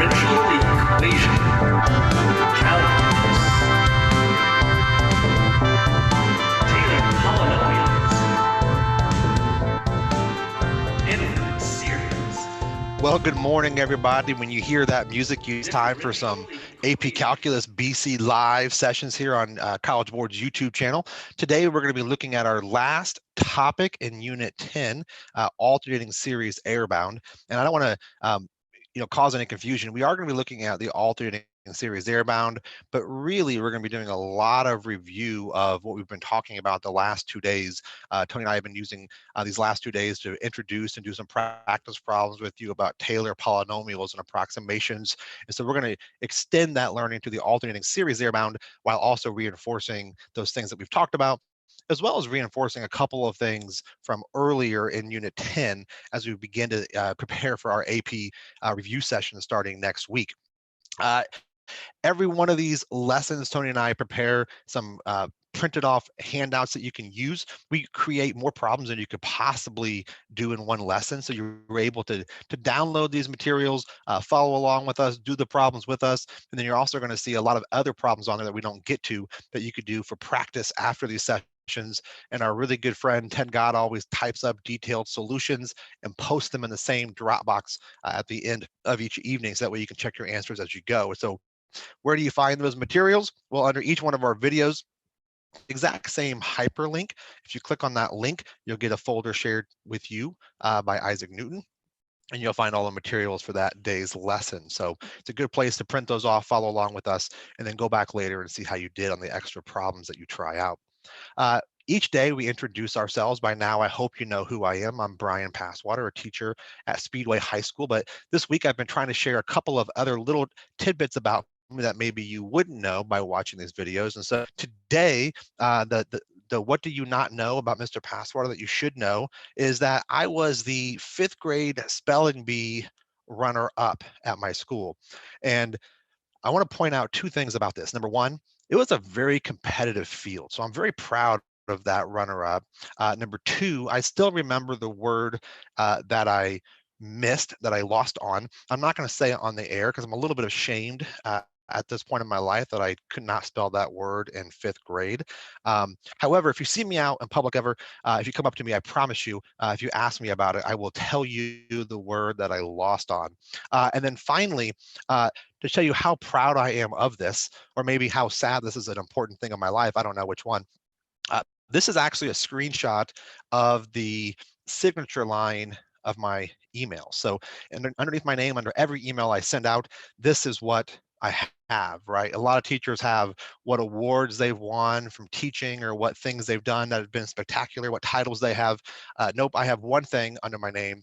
differential equation. Calculus. Taylor polynomials. Infinite series. Well, good morning, everybody. When you hear that music, it's time for some AP Calculus BC live sessions here on College Board's YouTube channel. Today, we're going to be looking at our last topic in Unit 10, alternating series airbound. And I don't want to cause any confusion. We are going to be looking at the alternating series airbound, but really we're going to be doing a lot of review of what we've been talking about the last 2 days. Tony and I have been using these last 2 days to introduce and do some practice problems with you about Taylor polynomials and approximations. And so we're going to extend that learning to the alternating series airbound while also reinforcing those things that we've talked about, as well as reinforcing a couple of things from earlier in Unit 10 as we begin to prepare for our AP review session starting next week. Every one of these lessons, Tony and I prepare some printed off handouts that you can use. We create more problems than you could possibly do in one lesson. So you're able to download these materials, follow along with us, do the problems with us. And then you're also going to see a lot of other problems on there that we don't get to that you could do for practice after these sessions. And our really good friend, Ted God, always types up detailed solutions and posts them in the same Dropbox at the end of each evening. So that way you can check your answers as you go. So where do you find those materials? Well, under each one of our videos, exact same hyperlink. If you click on that link, you'll get a folder shared with you by Isaac Newton, and you'll find all the materials for that day's lesson. So it's a good place to print those off, follow along with us, and then go back later and see how you did on the extra problems that you try out. Each day we introduce ourselves. By now, I hope you know who I am. I'm Brian Passwater, a teacher at Speedway High School. But this week I've been trying to share a couple of other little tidbits about that maybe you wouldn't know by watching these videos. And so today, the what do you not know about Mr. Passwater that you should know is that I was the 5th grade spelling bee runner-up at my school. And I want to point out 2 things about this. Number one, it was a very competitive field. So I'm very proud of that runner-up. Number 2, I still remember the word that I missed, that I lost on. I'm not going to say it on the air because I'm a little bit ashamed at this point in my life that I could not spell that word in 5th grade. However, if you see me out in public ever, if you come up to me, I promise you, if you ask me about it, I will tell you the word that I lost on. And then finally, to show you how proud I am of this, or maybe how sad this is an important thing in my life, I don't know which one. This is actually a screenshot of the signature line of my email. So underneath my name, under every email I send out, this is what I have, right? A lot of teachers have what awards they've won from teaching or what things they've done that have been spectacular, what titles they have. Nope, I have one thing under my name,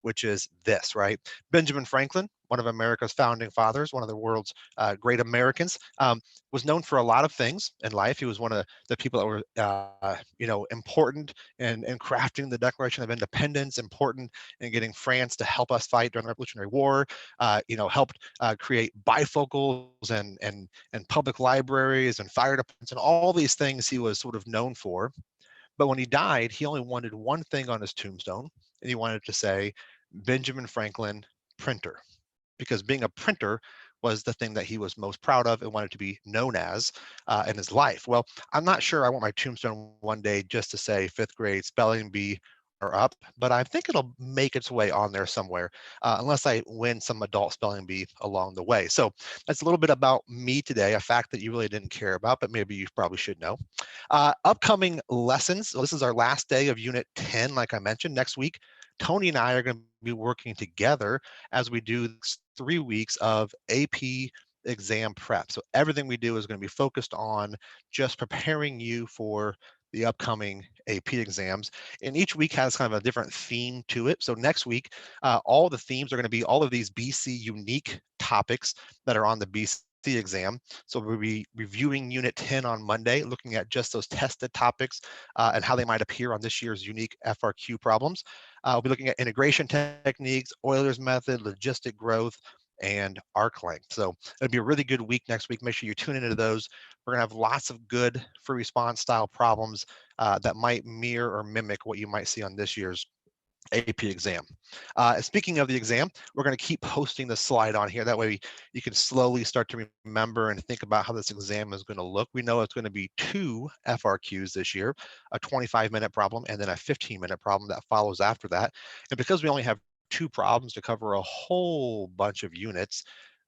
which is this, right? Benjamin Franklin, one of America's founding fathers, one of the world's great Americans, was known for a lot of things in life. He was one of the people that were, important in crafting the Declaration of Independence, important in getting France to help us fight during the Revolutionary War, helped create bifocals and public libraries and fire departments and all these things he was sort of known for. But when he died, he only wanted one thing on his tombstone, and he wanted to say, Benjamin Franklin, printer, because being a printer was the thing that he was most proud of and wanted to be known as in his life. Well, I'm not sure I want my tombstone one day just to say 5th grade spelling bee or up, but I think it'll make its way on there somewhere, unless I win some adult spelling bee along the way. So that's a little bit about me today, a fact that you really didn't care about, but maybe you probably should know. Upcoming lessons. So this is our last day of Unit 10, like I mentioned. Next week, Tony and I are going to be working together as we do 3 weeks of AP exam prep. So everything we do is going to be focused on just preparing you for the upcoming AP exams. And each week has kind of a different theme to it. So next week, all the themes are going to be all of these BC unique topics that are on the BC exam. So we'll be reviewing Unit 10 on Monday, looking at just those tested topics and how they might appear on this year's unique FRQ problems. We'll be looking at integration techniques, Euler's method, logistic growth, and arc length. So it'll be a really good week next week. Make sure you tune into those. We're gonna have lots of good free response style problems that might mirror or mimic what you might see on this year's AP exam. Speaking of the exam, we're going to keep posting the slide on here. That way you can slowly start to remember and think about how this exam is going to look. We know it's going to be 2 FRQs this year, a 25-minute problem and then a 15-minute problem that follows after that. And because we only have 2 problems to cover a whole bunch of units,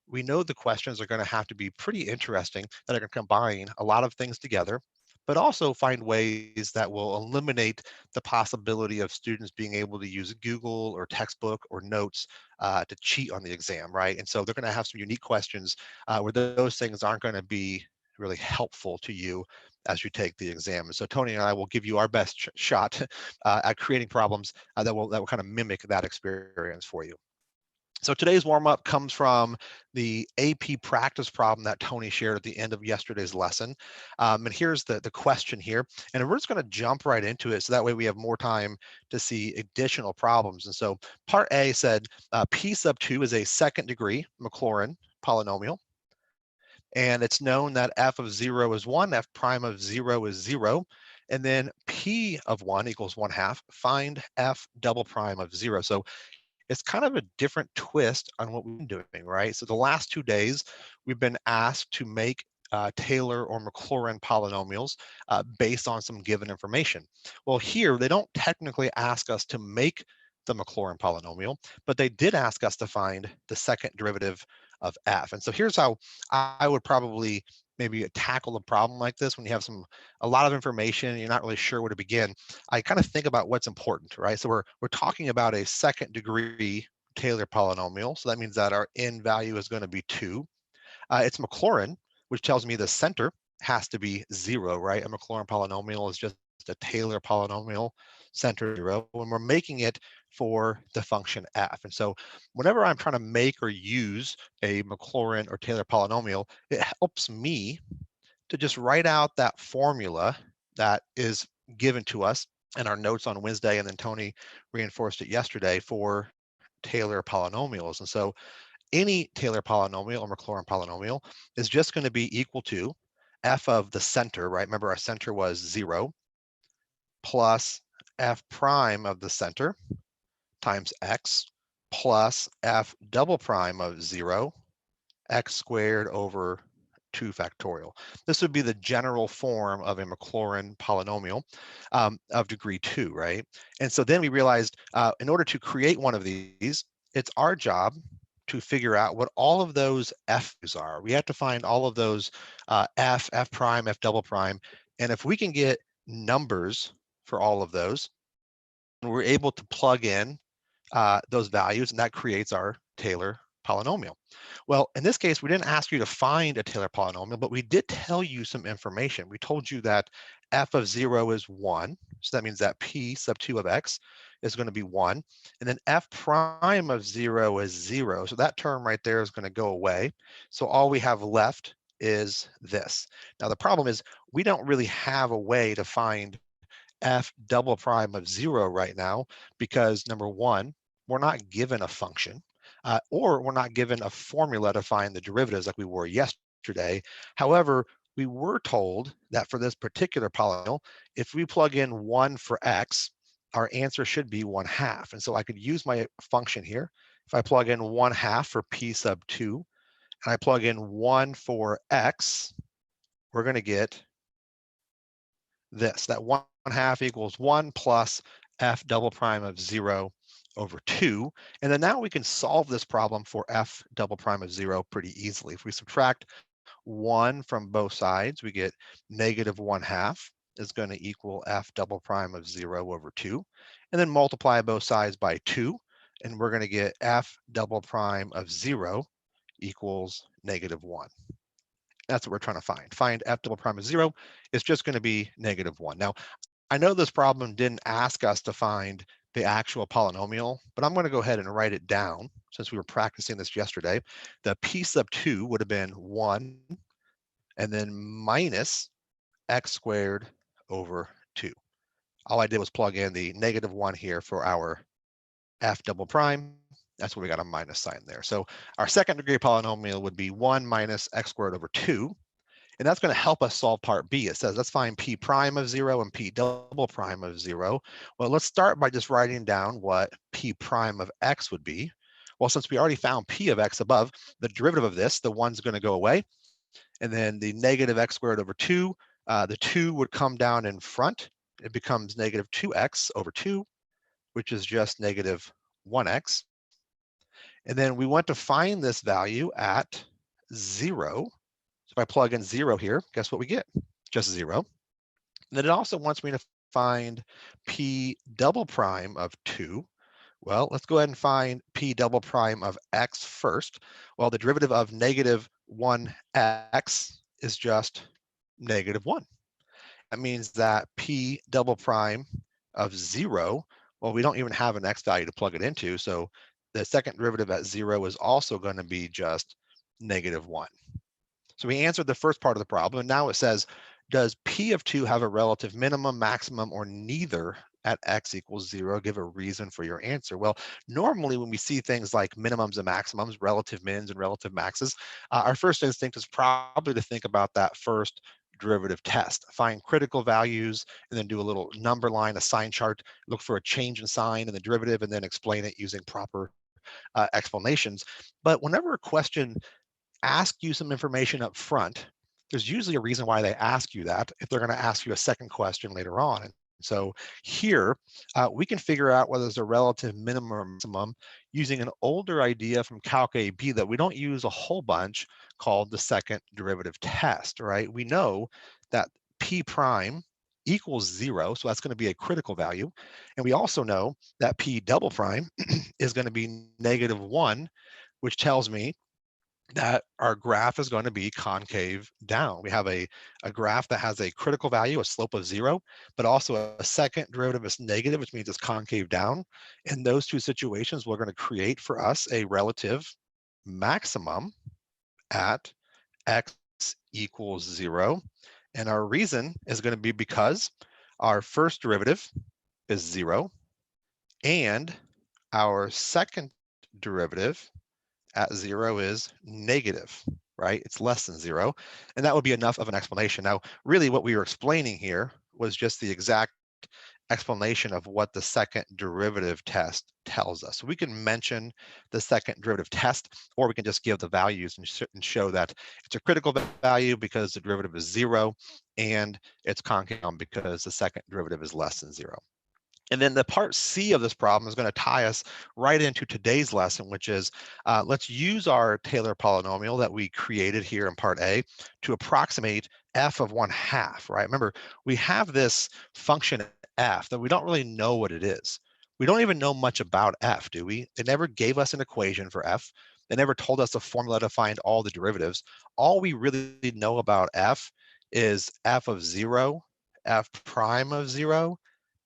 we know the questions are going to have to be pretty interesting, that are going to combine a lot of things together, but also find ways that will eliminate the possibility of students being able to use Google or textbook or notes to cheat on the exam, right? And so they're going to have some unique questions where those things aren't going to be really helpful to you as you take the exam. And so Tony and I will give you our best shot at creating problems that will kind of mimic that experience for you. So today's warm-up comes from the AP practice problem that Tony shared at the end of yesterday's lesson. And here's the question here. And we're just going to jump right into it so that way we have more time to see additional problems. And so part A said P sub 2 is a second degree Maclaurin polynomial. And it's known that f of 0 is 1, f prime of 0 is 0. And then P of 1 equals 1/2. Find f double prime of 0. So it's kind of a different twist on what we've been doing, right? So the last 2 days, we've been asked to make Taylor or Maclaurin polynomials based on some given information. Well, here, they don't technically ask us to make the Maclaurin polynomial, but they did ask us to find the second derivative of f. And so here's how I would probably maybe tackle a problem like this when you have a lot of information and you're not really sure where to begin. I kind of think about what's important, right? So we're talking about a second degree Taylor polynomial. So that means that our n value is going to be 2. It's Maclaurin, which tells me the center has to be 0, right? A Maclaurin polynomial is just a Taylor polynomial, center 0, when we're making it for the function f. And so whenever I'm trying to make or use a Maclaurin or Taylor polynomial, it helps me to just write out that formula that is given to us in our notes on Wednesday, and then Tony reinforced it yesterday for Taylor polynomials. And so any Taylor polynomial or Maclaurin polynomial is just going to be equal to f of the center, right? Remember our center was 0, plus f prime of the center times x, plus f double prime of 0, x squared over 2 factorial. This would be the general form of a Maclaurin polynomial of degree 2, right? And so then we realized in order to create one of these, it's our job to figure out what all of those f's are. We have to find all of those f prime, f double prime. And if we can get numbers for all of those, we're able to plug in those values, and that creates our Taylor polynomial. Well, in this case, we didn't ask you to find a Taylor polynomial, but we did tell you some information. We told you that f of 0 is 1. So that means that p sub 2 of x is going to be 1. And then f prime of 0 is 0. So that term right there is going to go away. So all we have left is this. Now, the problem is we don't really have a way to find f double prime of 0 right now because, number one, we're not given a function or we're not given a formula to find the derivatives like we were yesterday. However, we were told that for this particular polynomial, if we plug in 1 for x, our answer should be 1/2. And so I could use my function here. If I plug in 1/2 for p sub 2 and I plug in 1 for x, we're going to get this, that 1/2 equals 1 plus f double prime of 0 over 2. And then now we can solve this problem for f double prime of 0 pretty easily. If we subtract 1 from both sides, we get negative 1/2 is going to equal f double prime of 0 over 2. And then multiply both sides by 2, and we're going to get f double prime of 0 equals negative 1. That's what we're trying to find. Find f double prime of 0 is just going to be negative 1. Now, I know this problem didn't ask us to find the actual polynomial, but I'm going to go ahead and write it down since we were practicing this yesterday. The p sub 2 would have been 1 and then minus x squared over 2. All I did was plug in the negative 1 here for our f double prime. That's where we got a minus sign there. So our second degree polynomial would be 1 minus x squared over 2. And that's going to help us solve part B. It says, let's find P prime of 0 and P double prime of 0. Well, let's start by just writing down what P prime of X would be. Well, since we already found P of X above, the derivative of this, the 1's going to go away. And then the negative X squared over 2, the 2 would come down in front. It becomes negative 2X over 2, which is just negative 1X. And then we want to find this value at 0. So if I plug in 0 here, guess what we get? Just 0. And then it also wants me to find P double prime of 2. Well, let's go ahead and find P double prime of X first. Well, the derivative of negative 1X is just negative 1. That means that P double prime of 0, well, we don't even have an X value to plug it into. So the second derivative at 0 is also going to be just negative 1. So we answered the first part of the problem. And now it says, does P of 2 have a relative minimum, maximum, or neither at X equals 0? Give a reason for your answer. Well, normally when we see things like minimums and maximums, relative mins and relative maxes, our first instinct is probably to think about that first derivative test. Find critical values and then do a little number line, a sign chart, look for a change in sign in the derivative, and then explain it using proper explanations. But whenever a question asks you some information up front, there's usually a reason why they ask you that if they're going to ask you a second question later on. And so here, we can figure out whether there's a relative minimum or maximum using an older idea from Calc AB that we don't use a whole bunch, called the second derivative test, right? We know that P prime equals 0, so that's going to be a critical value. And we also know that P double prime is going to be negative 1, which tells me that our graph is going to be concave down. We have a graph that has a critical value, a slope of 0, but also a second derivative is negative, which means it's concave down. In those two situations, we're going to create for us a relative maximum at X equals 0. And our reason is going to be because our first derivative is 0 and our second derivative at 0 is negative, right? It's less than 0. And that would be enough of an explanation. Now, really what we were explaining here was just the exact explanation of what the second derivative test tells us. So we can mention the second derivative test, or we can just give the values and show that it's a critical value because the derivative is 0 and it's concave because the second derivative is less than 0. And then the part C of this problem is going to tie us right into today's lesson, which is let's use our Taylor polynomial that we created here in part A to approximate f of 1/2, right? Remember, we have this function f that we don't really know what it is. We don't even know much about f, do we? They never gave us an equation for f. They never told us a formula to find all the derivatives. All we really know about f is f of 0, f prime of 0,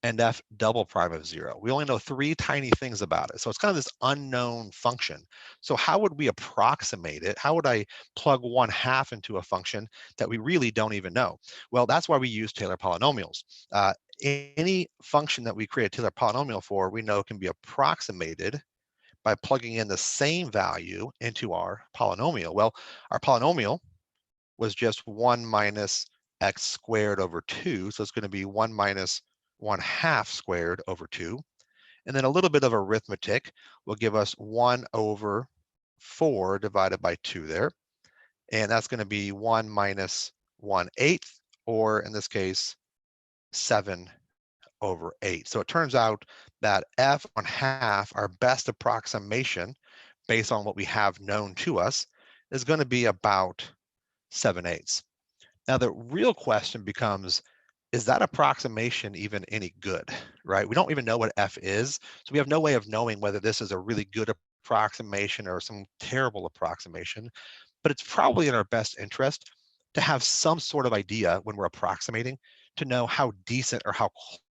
and f double prime of 0. We only know 3 tiny things about it. So it's kind of this unknown function. So how would we approximate it? How would I plug 1/2 into a function that we really don't even know? Well, that's why we use Taylor polynomials. Any function that we create a Taylor polynomial for, we know can be approximated by plugging in the same value into our polynomial. Well, our polynomial was just 1 minus x squared over 2. So it's going to be 1 minus 1/2 squared over 2. And then a little bit of arithmetic will give us 1 over 4 divided by 2 there. And that's going to be 1 minus 1/8, or in this case, 7 over 8. So it turns out that f 1/2, our best approximation based on what we have known to us, is going to be about 7/8. Now, the real question becomes, is that approximation even any good, right? We don't even know what f is, so we have no way of knowing whether this is a really good approximation or some terrible approximation, but it's probably in our best interest to have some sort of idea when we're approximating to know how decent or how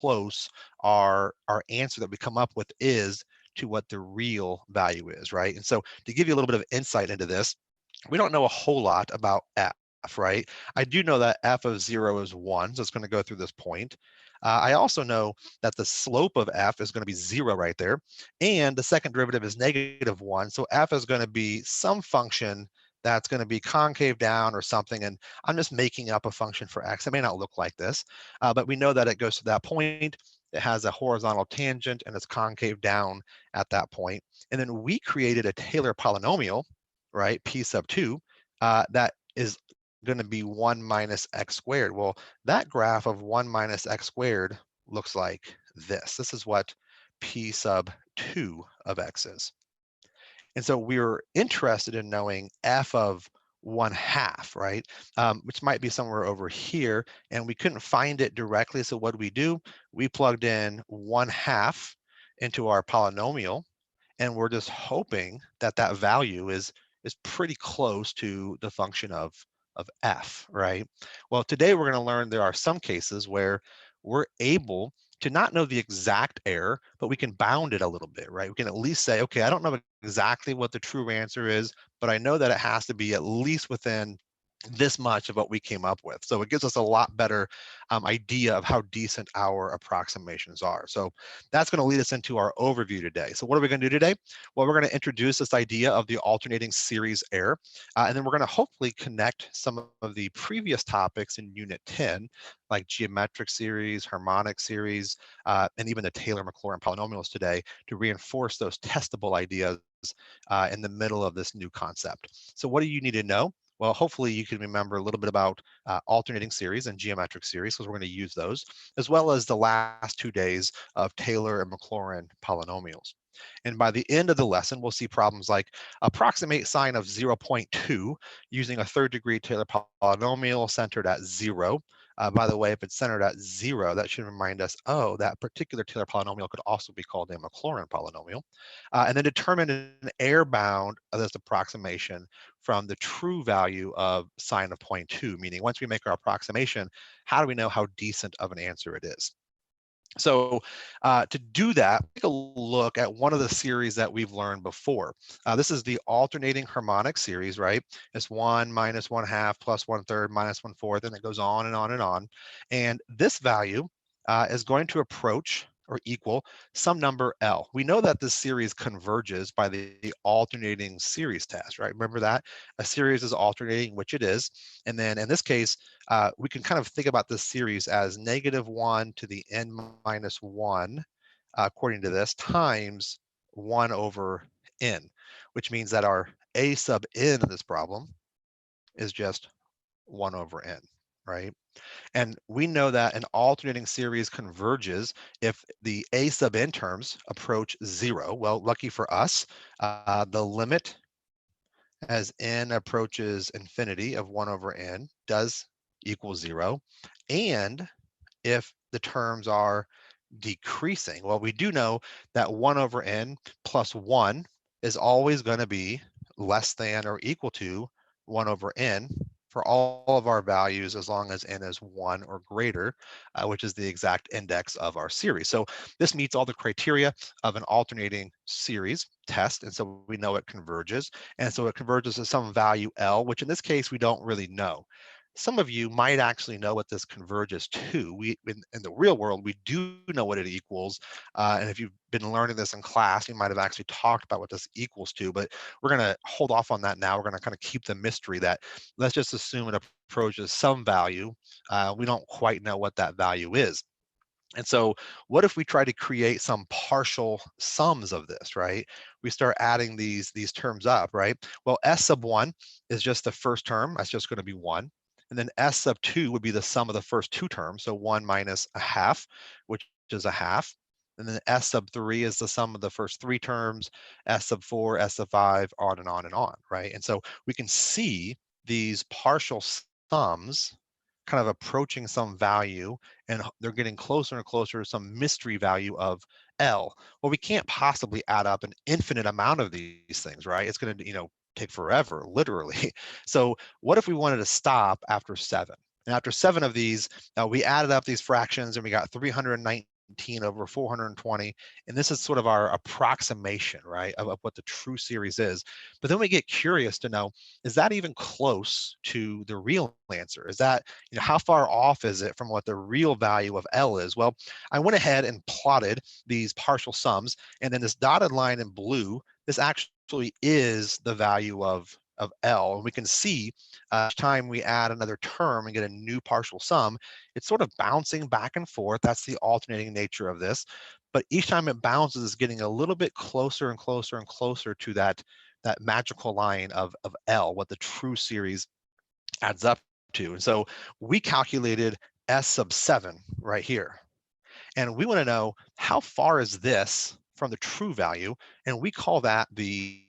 close our answer that we come up with is to what the real value is, right? And so to give you a little bit of insight into this, we don't know a whole lot about f, right? I do know that f of 0 is 1, so it's going to go through this point. I also know that the slope of f is going to be 0 right there, and the second derivative is negative 1, so f is going to be some function that's going to be concave down or something. And I'm just making up a function for x. It may not look like this, but we know that it goes to that point. It has a horizontal tangent and it's concave down at that point. And then we created a Taylor polynomial, right, p sub 2, that is going to be 1 minus x squared. Well, that graph of 1 minus x squared looks like this. This is what p sub 2 of x is. And so we were interested in knowing f of 1/2, right? Which might be somewhere over here, and we couldn't find it directly. So what did we do? We plugged in 1/2 into our polynomial, and we're just hoping that that value is pretty close to the function of f, right? Well, today we're going to learn there are some cases where we're able to not know the exact error, but we can bound it a little bit, right? We can at least say, okay, I don't know exactly what the true answer is, but I know that it has to be at least within this much of what we came up with. So it gives us a lot better idea of how decent our approximations are. So that's going to lead us into our overview today. So what are we going to do today? Well, we're going to introduce this idea of the alternating series error, and then we're going to hopefully connect some of the previous topics in Unit 10, like geometric series, harmonic series, and even the Taylor-Maclaurin polynomials today to reinforce those testable ideas in the middle of this new concept. So what do you need to know? Well, hopefully you can remember a little bit about alternating series and geometric series, because we're going to use those, as well as the last 2 days of Taylor and Maclaurin polynomials. And by the end of the lesson, we'll see problems like approximate sine of 0.2 using a third degree Taylor polynomial centered at 0. By the way, if it's centered at 0, that should remind us, oh, that particular Taylor polynomial could also be called a Maclaurin polynomial. And then determine an error bound of this approximation from the true value of sine of 0.2, meaning once we make our approximation, how do we know how decent of an answer it is? So to do that, take a look at one of the series that we've learned before. This is the alternating harmonic series, right? It's 1 minus 1/2 plus 1/3 minus 1/4, and it goes on and on and on. And this value is going to approach or equal some number L. We know that this series converges by the alternating series test, right? Remember that? A series is alternating, which it is. And then in this case, we can kind of think about this series as -1 to the n minus 1, according to this, times 1 over n, which means that our a sub n in this problem is just 1 over n, right? And we know that an alternating series converges if the a sub n terms approach 0. Well, lucky for us, the limit as n approaches infinity of 1 over n does equal 0. And if the terms are decreasing, well, we do know that 1 over n plus 1 is always going to be less than or equal to 1 over n for all of our values as long as n is 1 or greater, which is the exact index of our series. So this meets all the criteria of an alternating series test, and so we know it converges. And so it converges to some value L, which in this case we don't really know. Some of you might actually know what this converges to. In the real world, we do know what it equals. And if you've been learning this in class, you might have actually talked about what this equals to, but we're going to hold off on that now. We're going to kind of keep the mystery that let's just assume it approaches some value. We don't quite know what that value is. And so what if we try to create some partial sums of this, right? We start adding these terms up, right? Well, s sub 1 is just the first term. That's just going to be 1. And then s sub 2 would be the sum of the first 2 terms. So 1 minus 1/2, which is 1/2. And then s sub 3 is the sum of the first 3 terms, s sub 4, s sub 5, on and on and on, right? And so we can see these partial sums kind of approaching some value, and they're getting closer and closer to some mystery value of L. Well, we can't possibly add up an infinite amount of these things, right? It's going to, take forever, literally. So what if we wanted to stop after 7? And after 7 of these, we added up these fractions and we got 319 over 420. And this is sort of our approximation, right, of what the true series is. But then we get curious to know, is that even close to the real answer? Is that, how far off is it from what the real value of L is? Well, I went ahead and plotted these partial sums, and then this dotted line in blue, this actually is the value of of L. And we can see each time we add another term and get a new partial sum, it's sort of bouncing back and forth. That's the alternating nature of this. But each time it bounces, it's getting a little bit closer and closer and closer to that magical line of L, what the true series adds up to. And so we calculated S sub 7 right here. And we want to know how far is this from the true value, and we call that the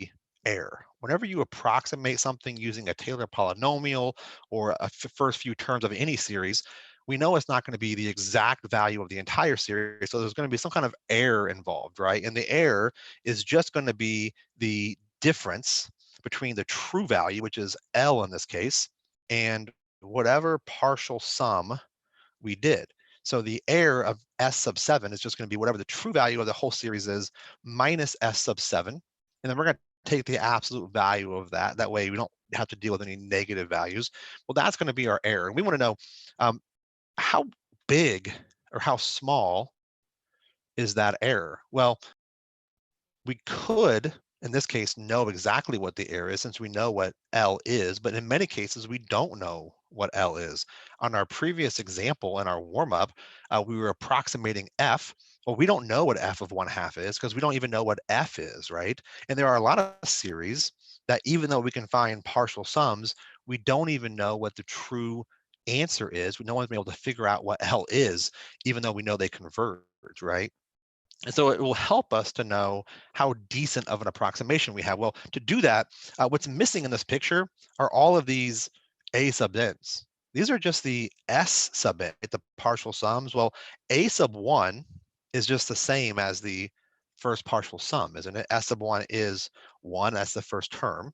error. Whenever you approximate something using a Taylor polynomial or a first few terms of any series, we know it's not going to be the exact value of the entire series, so there's going to be some kind of error involved, right? And the error is just going to be the difference between the true value, which is L in this case, and whatever partial sum we did. So the error of S sub 7 is just going to be whatever the true value of the whole series is minus S sub 7. And then we're going to take the absolute value of that. That way we don't have to deal with any negative values. Well, that's going to be our error. And we want to know how big or how small is that error? Well, we could, in this case, know exactly what the error is since we know what L is, but in many cases, we don't know what L is. On our previous example in our warm-up, we were approximating F. Well, we don't know what F of 1/2 is because we don't even know what F is, right? And there are a lot of series that even though we can find partial sums, we don't even know what the true answer is. No one's been able to figure out what L is, even though we know they converge, right? And so it will help us to know how decent of an approximation we have. Well, to do that, what's missing in this picture are all of these A sub n's. These are just the S sub n, the partial sums. Well, A sub 1 is just the same as the first partial sum, isn't it? S sub 1 is 1, that's the first term.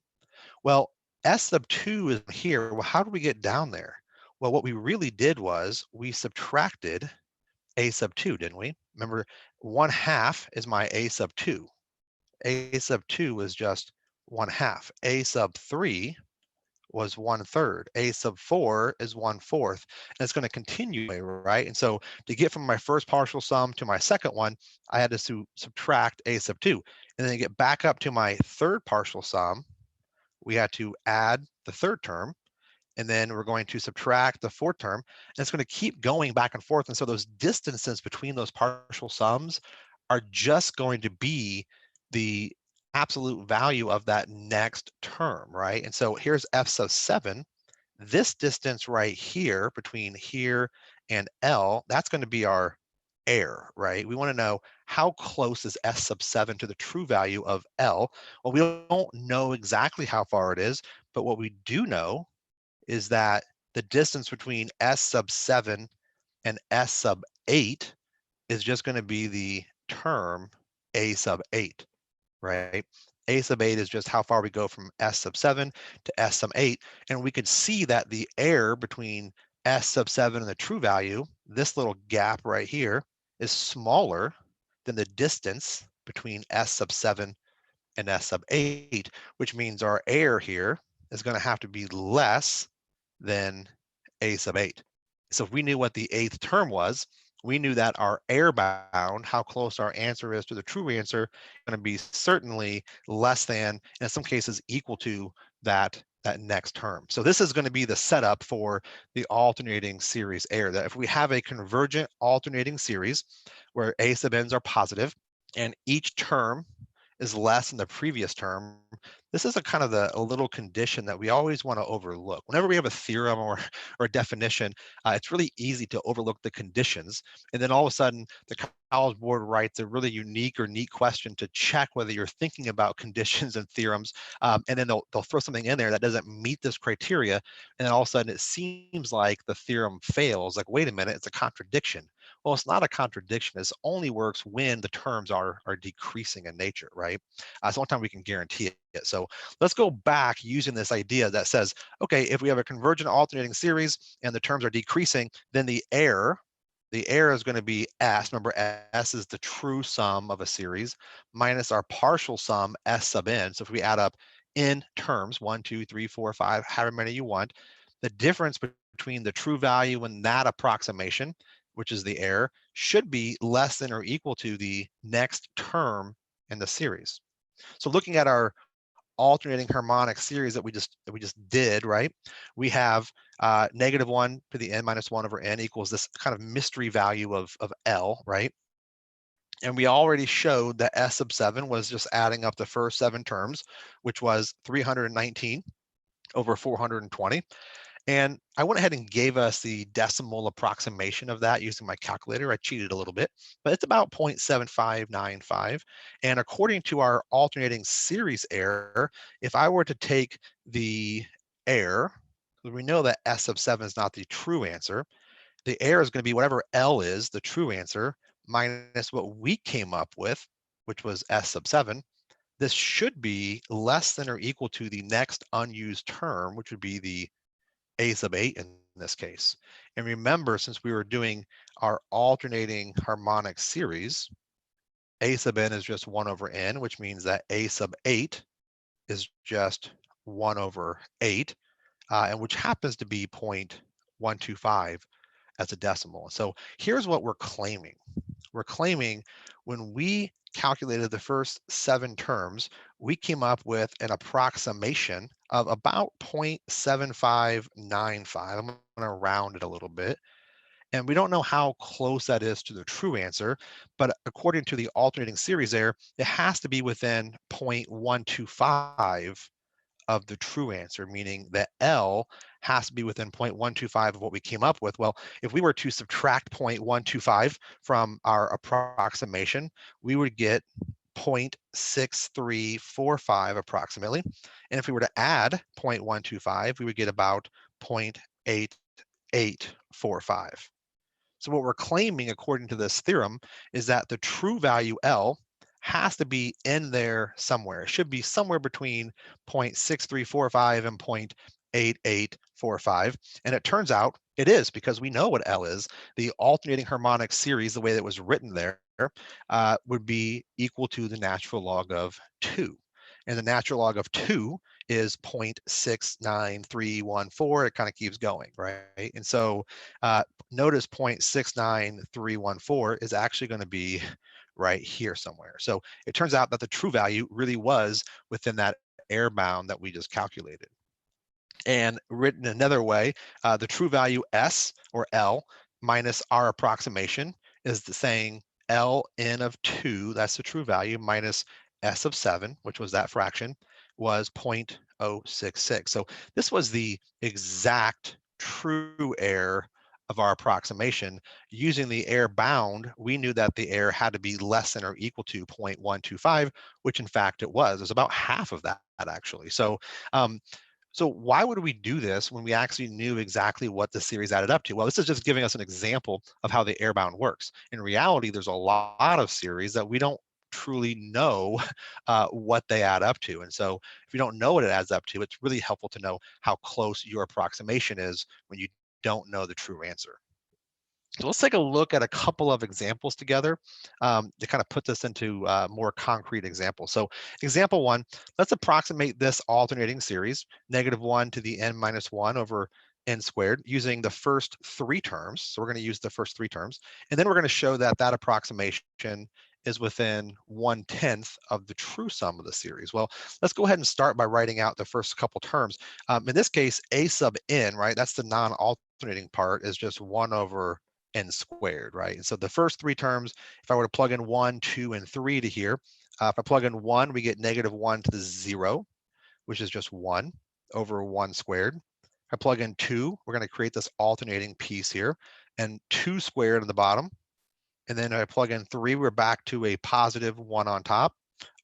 Well, S sub 2 is here. Well, how do we get down there? Well, what we really did was we subtracted A sub 2, didn't we? Remember, 1/2 is my A sub 2. A sub 2 is just 1/2. A sub 3 was 1/3. A sub 4 is 1/4. And it's going to continue, right? And so to get from my first partial sum to my second one, I had to subtract A sub 2. And then to get back up to my third partial sum, we had to add the third term. And then we're going to subtract the fourth term, and it's going to keep going back and forth. And so those distances between those partial sums are just going to be the absolute value of that next term, right? And so here's F sub 7. This distance right here between here and L, that's going to be our error, right? We want to know how close is S sub 7 to the true value of L. Well, we don't know exactly how far it is, but what we do know is that the distance between S sub 7 and S sub 8 is just going to be the term A sub 8, right? A sub 8 is just how far we go from S sub 7 to S sub 8. And we could see that the error between S sub 7 and the true value, this little gap right here, is smaller than the distance between S sub 7 and S sub 8, which means our error here is going to have to be less than A sub 8. So if we knew what the 8th term was, we knew that our error bound, how close our answer is to the true answer, is going to be certainly less than, and in some cases equal to that next term. So this is going to be the setup for the alternating series error, that if we have a convergent alternating series where A sub n's are positive and each term is less than the previous term, this is a kind of a little condition that we always want to overlook. Whenever we have a theorem or a definition, it's really easy to overlook the conditions. And then all of a sudden, the College Board writes a really unique or neat question to check whether you're thinking about conditions and theorems. And then they'll throw something in there that doesn't meet this criteria. And then all of a sudden, it seems like the theorem fails. Like, wait a minute, it's a contradiction. Well, it's not a contradiction. This only works when the terms are decreasing in nature, right? So one time we can guarantee it. So let's go back using this idea that says, okay, if we have a convergent alternating series and the terms are decreasing, then the error is going to be S. Remember, S is the true sum of a series minus our partial sum S sub n. So if we add up n terms, 1, 2, 3, 4, 5, however many you want, the difference between the true value and that approximation, which is the error, should be less than or equal to the next term in the series. So looking at our alternating harmonic series that we just did, right? We have -1 to the n minus 1 over n equals this kind of mystery value of L, right? And we already showed that S sub 7 was just adding up the first 7 terms, which was 319 over 420. And I went ahead and gave us the decimal approximation of that using my calculator. I cheated a little bit, but it's about 0.7595. And according to our alternating series error, if I were to take the error, we know that S sub 7 is not the true answer. The error is going to be whatever L is, the true answer, minus what we came up with, which was S sub 7. This should be less than or equal to the next unused term, which would be the A sub 8 in this case. And remember, since we were doing our alternating harmonic series, A sub n is just 1 over n, which means that A sub 8 is just 1 over 8, and which happens to be 0.125 as a decimal. So here's what we're claiming. We're claiming when we calculated the first 7 terms, we came up with an approximation of about 0.7595. I'm going to round it a little bit. And we don't know how close that is to the true answer, but according to the alternating series there, it has to be within 0.125 of the true answer, meaning that L has to be within 0.125 of what we came up with. Well, if we were to subtract 0.125 from our approximation, we would get 0.6345 approximately. And if we were to add 0.125, we would get about 0.8845. So what we're claiming according to this theorem is that the true value L has to be in there somewhere. It should be somewhere between 0.6345 and 0.8845. And it turns out it is, because we know what L is. The alternating harmonic series, the way that it was written there, would be equal to the natural log of 2. And the natural log of 2 is 0.69314. It kind of keeps going, right? And so notice 0.69314 is actually going to be right here somewhere. So it turns out that the true value really was within that error bound that we just calculated. And written another way, the true value S or L minus our approximation is the saying Ln of 2, that's the true value, minus S of 7, which was that fraction, was 0.066. So this was the exact true error of our approximation. Using the error bound, we knew that the error had to be less than or equal to 0.125, which in fact it was. It was about half of that actually. So why would we do this when we actually knew exactly what the series added up to? Well, this is just giving us an example of how the error bound works. In reality, there's a lot of series that we don't truly know what they add up to. And so if you don't know what it adds up to, it's really helpful to know how close your approximation is when you don't know the true answer. So let's take a look at a couple of examples together to kind of put this into more concrete examples. So example 1, let's approximate this alternating series, -1 to the n minus 1 over n squared, using the first 3 terms. So we're going to use the first 3 terms. And then we're going to show that that approximation is within 1/10 of the true sum of the series. Well, let's go ahead and start by writing out the first couple terms. In this case, a sub n, right, that's the non-alternating part, is just 1 over n squared, right? And so the first 3 terms, if I were to plug in 1, 2, and 3 to here, if I plug in 1, we get -1 to the 0, which is just 1 over 1 squared. If I plug in 2, we're going to create this alternating piece here, and 2 squared on the bottom. And then if I plug in 3, we're back to a positive 1 on top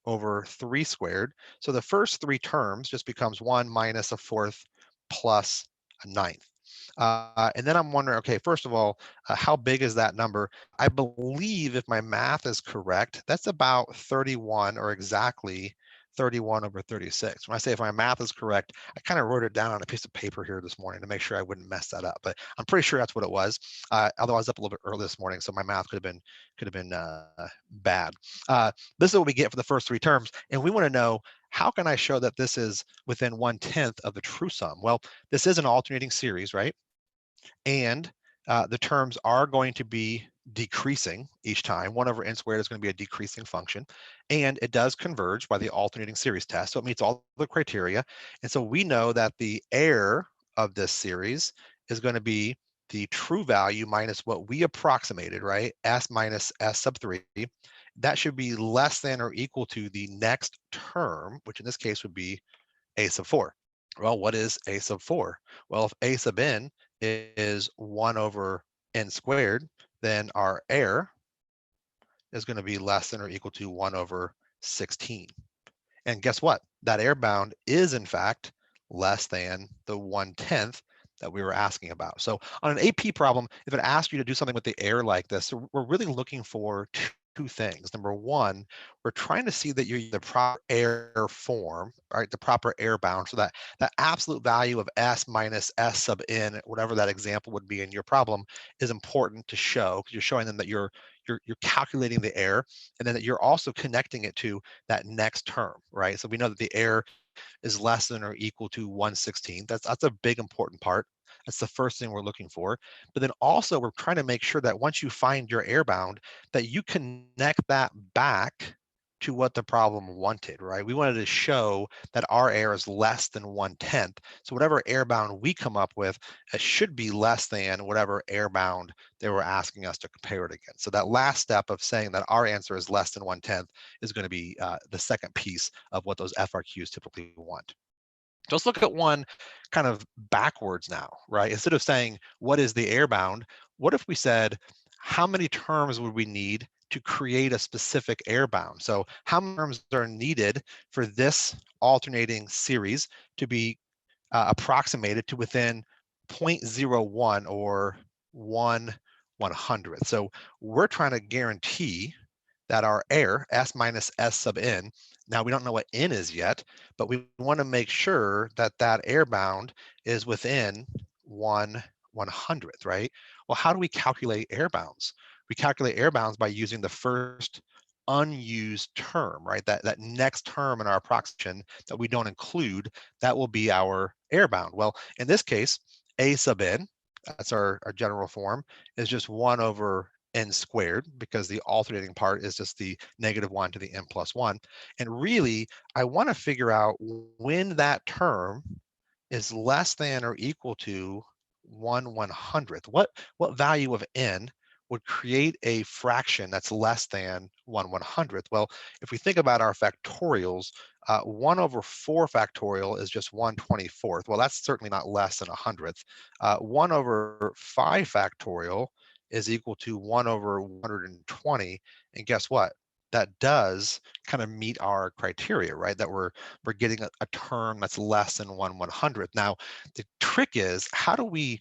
over 3 squared. So the first 3 terms just becomes 1 minus a fourth plus a ninth. And then I'm wondering, okay, first of all, how big is that number? I believe if my math is correct, that's about 31, or exactly 31 over 36. When I say if my math is correct, I kind of wrote it down on a piece of paper here this morning to make sure I wouldn't mess that up. But I'm pretty sure that's what it was. Although I was up a little bit early this morning, so my math could have been bad. This is what we get for the first 3 terms, and we want to know, how can I show that this is within 1/10 of the true sum? Well, this is an alternating series, right? And the terms are going to be decreasing each time. 1 over n squared is going to be a decreasing function, and it does converge by the alternating series test. So it meets all the criteria. And so we know that the error of this series is going to be the true value minus what we approximated, right? S minus S sub 3. That should be less than or equal to the next term, which in this case would be a sub 4. Well, what is a sub 4? Well, if a sub n is 1 over n squared, then our error is going to be less than or equal to 1 over 16. And guess what? That error bound is, in fact, less than the 1/10 that we were asking about. So on an AP problem, if it asks you to do something with the error like this, we're really looking for two things. Number one, we're trying to see that you're the proper error form, right? The proper error bound, so that that absolute value of S minus S sub n, whatever that example would be in your problem, is important to show, because you're showing them that you're calculating the error, and then that you're also connecting it to that next term, right? So we know that the error is less than or equal to 1/16. That's a big important part. That's the first thing we're looking for. But then also we're trying to make sure that once you find your error bound, that you connect that back to what the problem wanted, right? We wanted to show that our error is less than 1/10. So whatever error bound we come up with, it should be less than whatever error bound they were asking us to compare it against. So that last step of saying that our answer is less than 1/10 is going to be the second piece of what those FRQs typically want. So let's look at one kind of backwards now, right? Instead of saying, what is the error bound? What if we said, how many terms would we need to create a specific error bound? So how many terms are needed for this alternating series to be approximated to within 0.01 or 1/100th? So we're trying to guarantee that our error, S minus S sub n, now we don't know what n is yet, but we want to make sure that that error bound is within 1/100th, right? Well, how do we calculate error bounds? We calculate error bounds by using the first unused term, right? That next term in our approximation that we don't include, that will be our error bound. Well, in this case, a sub n, that's our general form, is just 1 over n squared, because the alternating part is just the -1 to the n plus 1. And really, I want to figure out when that term is less than or equal to 1/100th. What value of n would create a fraction that's less than 1/100th? Well, if we think about our factorials, 1 over 4 factorial is just 1/24th. Well, that's certainly not less than 100th. 1 over 5 factorial is equal to 1 over 120. And guess what? That does kind of meet our criteria, right? That we're getting a term that's less than 1/100th. Now, the trick is, how do we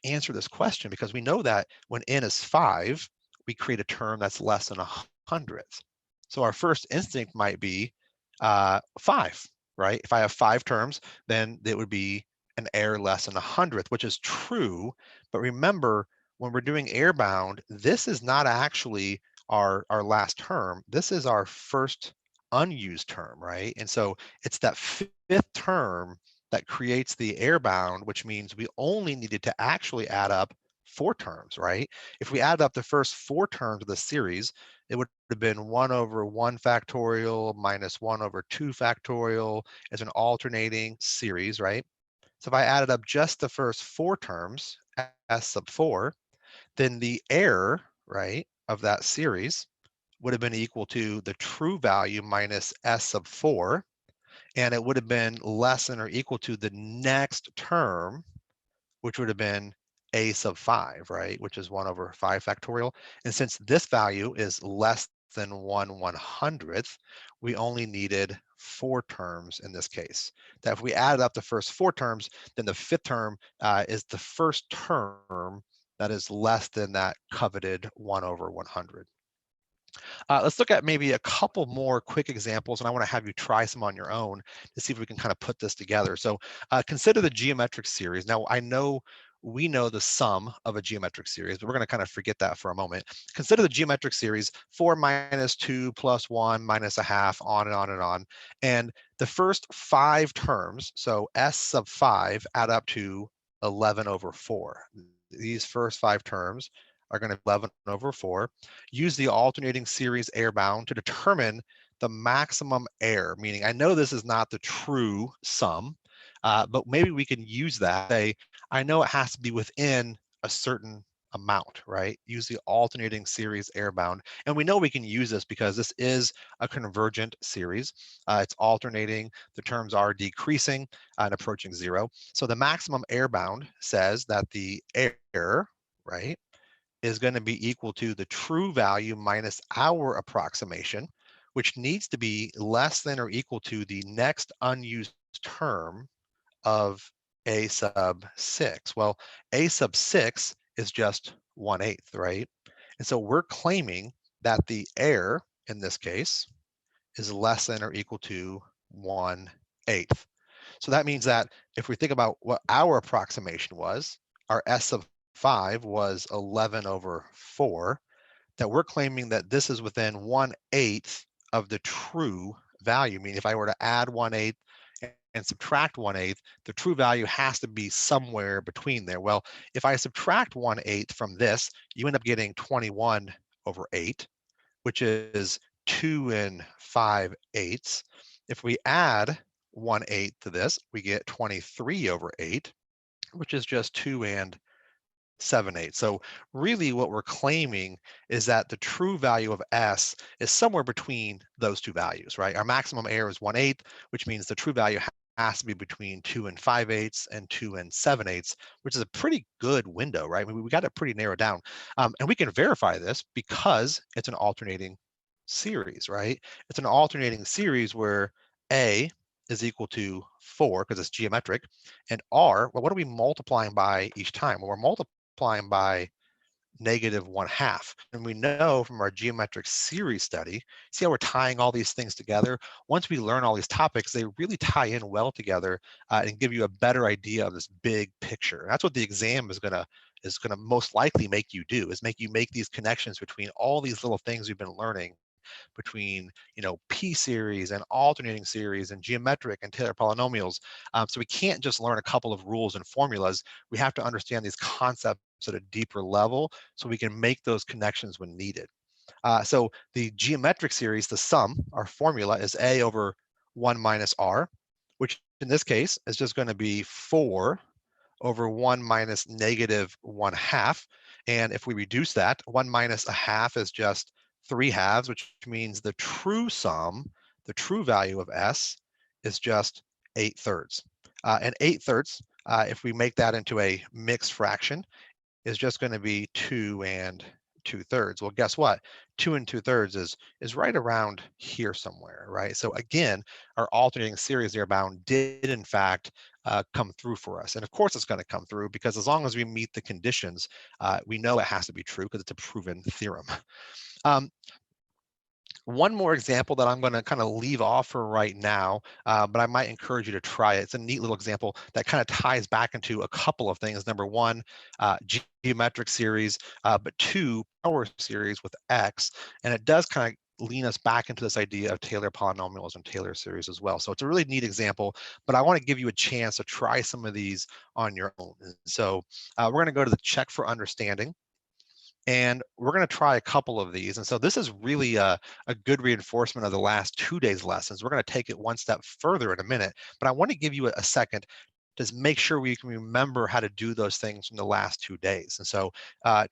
answer this question? Because we know that when n is 5, we create a term that's less than 100th. So our first instinct might be 5, right? If I have 5 terms, then it would be an error less than 100th, which is true. But remember, when we're doing error bound, this is not actually our last term. This is our first unused term, right? And so it's that fifth term that creates the error bound, which means we only needed to actually add up 4 terms, right? If we added up the first 4 terms of the series, it would have been 1 over 1 factorial minus 1 over 2 factorial as an alternating series, right? So if I added up just the first 4 terms, S sub 4, then the error, right, of that series would have been equal to the true value minus S sub 4, and it would have been less than or equal to the next term, which would have been a sub 5, right, which is 1 over 5 factorial. And since this value is less than 1/100th, we only needed 4 terms in this case. That if we added up the first 4 terms, then the fifth term is the first term that is less than that coveted 1 over 100. Let's look at maybe a couple more quick examples, and I want to have you try some on your own to see if we can kind of put this together. So consider the geometric series. Now, I know we know the sum of a geometric series, but we're going to kind of forget that for a moment. Consider the geometric series 4 minus 2 plus 1 minus a half, on and on and on. And the first 5 terms, so S sub 5, add up to 11 over 4. These first 5 terms are going to be 11 over 4. Use the alternating series error bound to determine the maximum error, meaning I know this is not the true sum, but maybe we can use that. Say, I know it has to be within a certain amount, right? Use the alternating series error bound. And we know we can use this because this is a convergent series. It's alternating, the terms are decreasing and approaching 0. So the maximum error bound says that the error, right, is going to be equal to the true value minus our approximation, which needs to be less than or equal to the next unused term of a sub 6. Well, a sub 6 is just 1/8, right? And so we're claiming that the error in this case is less than or equal to 1/8. So that means that if we think about what our approximation was, our S sub 5 was 11 over 4, that we're claiming that this is within 1/8 of the true value. Meaning if I were to add 1/8 and subtract 1/8, the true value has to be somewhere between there. Well, if I subtract 1/8 from this, you end up getting 21 over 8, which is 2 and 5/8. If we add 1/8 to this, we get 23 over 8, which is just 2 and 7/8. So really what we're claiming is that the true value of S is somewhere between those two values, right? Our maximum error is 1/8, which means the true value has to be between 2 and 5/8 and 2 and 7/8, which is a pretty good window, right? I mean, we got it pretty narrowed down. And we can verify this because it's an alternating series, right? It's an alternating series where A is equal to 4 because it's geometric, and R, well, what are we multiplying by each time? Well, we're multiplying by -1/2. And we know from our geometric series study, see how we're tying all these things together? Once we learn all these topics, they really tie in well together and give you a better idea of this big picture. That's what the exam is gonna most likely make you do, is make you make these connections between all these little things you've been learning between P series and alternating series and geometric and Taylor polynomials. So we can't just learn a couple of rules and formulas. We have to understand these concepts at a deeper level so we can make those connections when needed. So the geometric series, the sum, our formula is A over 1 minus R, which in this case is just going to be 4 over 1 minus -1/2. And if we reduce that, 1 minus 1/2 is just 3/2, which means the true sum, the true value of S, is just 8/3. And 8/3, if we make that into a mixed fraction, is just going to be 2 and 2/3. Well, guess what? 2 and 2/3 is right around here somewhere, right? So again, our alternating series error bound did in fact come through for us. And of course it's going to come through because as long as we meet the conditions, we know it has to be true because it's a proven theorem. Um, One more example that I'm going to kind of leave off for right now, but I might encourage you to try it. It's a neat little example that kind of ties back into a couple of things. Number one, geometric series, but two, power series with X. And it does kind of lean us back into this idea of Taylor polynomials and Taylor series as well. So it's a really neat example, but I want to give you a chance to try some of these on your own. So we're going to go to the check for understanding. And we're going to try a couple of these. And so this is really a good reinforcement of the last 2 days lessons. We're going to take it one step further in a minute, but I want to give you a second to make sure we can remember how to do those things from the last 2 days. And so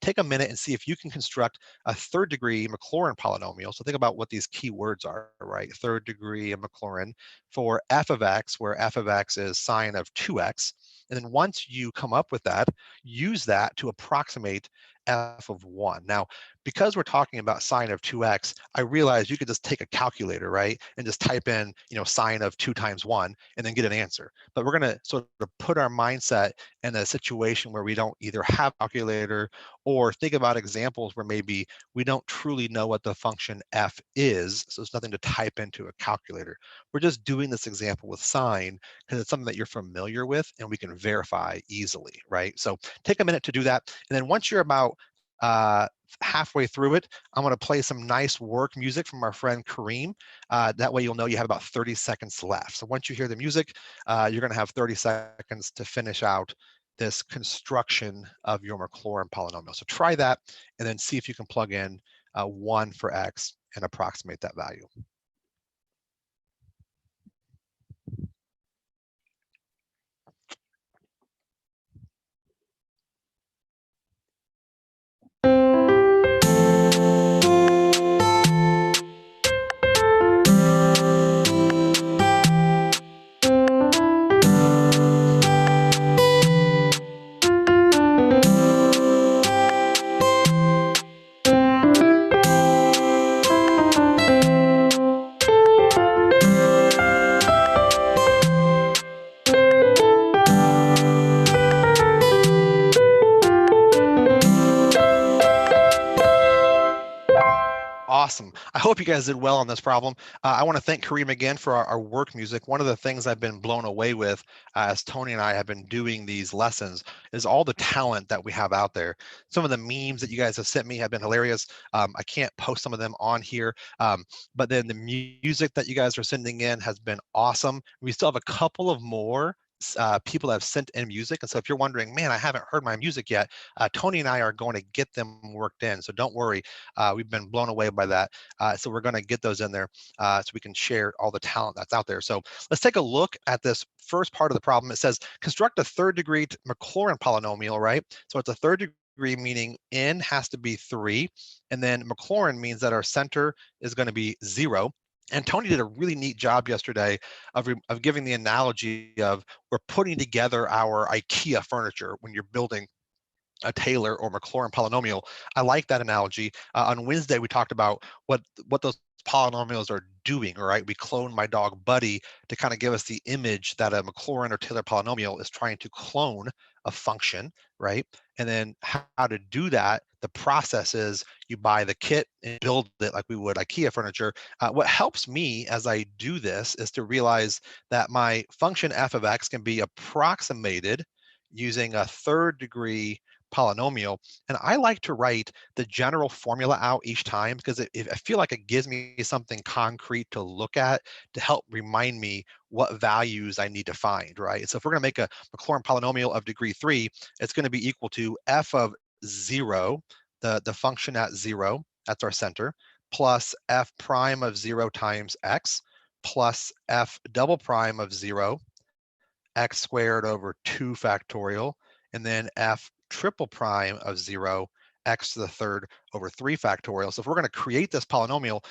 take a minute and see if you can construct a third degree Maclaurin polynomial. So think about what these key words are, right? Third degree of Maclaurin for f of x, where f of x is sine of 2x. And then once you come up with that, use that to approximate f of 1. Now, because we're talking about sine of 2x, I realize you could just take a calculator, right, and just type in, sine of 2 times 1 and then get an answer. But we're going to sort of put our mindset in a situation where we don't either have a calculator or think about examples where maybe we don't truly know what the function f is, so there's nothing to type into a calculator. We're just doing this example with sine because it's something that you're familiar with and we can verify easily, right? So take a minute to do that. And then once you're about halfway through it, I'm going to play some nice work music from our friend Kareem. That way you'll know you have about 30 seconds left. So once you hear the music, you're going to have 30 seconds to finish out this construction of your Maclaurin polynomial. So try that and then see if you can plug in 1 for x and approximate that value. Awesome. I hope you guys did well on this problem. I want to thank Kareem again for our work music. One of the things I've been blown away with as Tony and I have been doing these lessons is all the talent that we have out there. Some of the memes that you guys have sent me have been hilarious. I can't post some of them on here, but then the music that you guys are sending in has been awesome. We still have a couple of more people that have sent in music. And so if you're wondering, man, I haven't heard my music yet, Tony and I are going to get them worked in. So don't worry. We've been blown away by that. So we're going to get those in there so we can share all the talent that's out there. So let's take a look at this first part of the problem. It says, construct a third degree Maclaurin polynomial, right? So it's a third degree, meaning n has to be 3. And then Maclaurin means that our center is going to be 0. And Tony did a really neat job yesterday of giving the analogy of we're putting together our IKEA furniture when you're building a Taylor or Maclaurin polynomial. I like that analogy. On Wednesday, we talked about what those polynomials are doing, right? We cloned my dog Buddy to kind of give us the image that a Maclaurin or Taylor polynomial is trying to clone a function, right? And then how to do that, the process is you buy the kit and build it like we would IKEA furniture. What helps me as I do this is to realize that my function f of x can be approximated using a third degree polynomial. And I like to write the general formula out each time because I feel like it gives me something concrete to look at to help remind me what values I need to find, right? So if we're going to make a Maclaurin polynomial of degree 3, it's going to be equal to f of 0, the function at 0, that's our center, plus f prime of 0 times x, plus f double prime of 0, x squared over 2 factorial, and then f triple prime of 0, x to the third over 3 factorial. So if we're going to create this polynomial,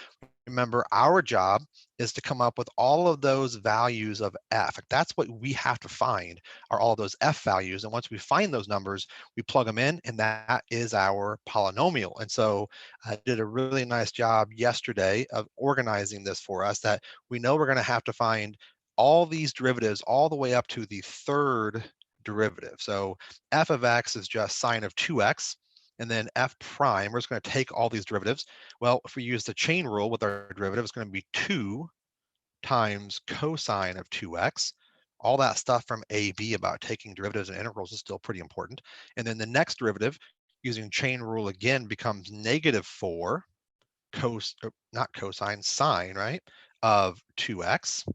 remember our job is to come up with all of those values of f. That's what we have to find, are all those f values. And once we find those numbers, we plug them in, and that is our polynomial. And so I did a really nice job yesterday of organizing this for us, that we know we're going to have to find all these derivatives all the way up to the third derivative. So f of x is just sine of 2x, and then f prime, we're just going to take all these derivatives. Well, if we use the chain rule with our derivative, it's going to be 2 times cosine of 2x. All that stuff from AB about taking derivatives and integrals is still pretty important. And then the next derivative, using chain rule again, becomes -4 not cosine, sine, right, of 2x.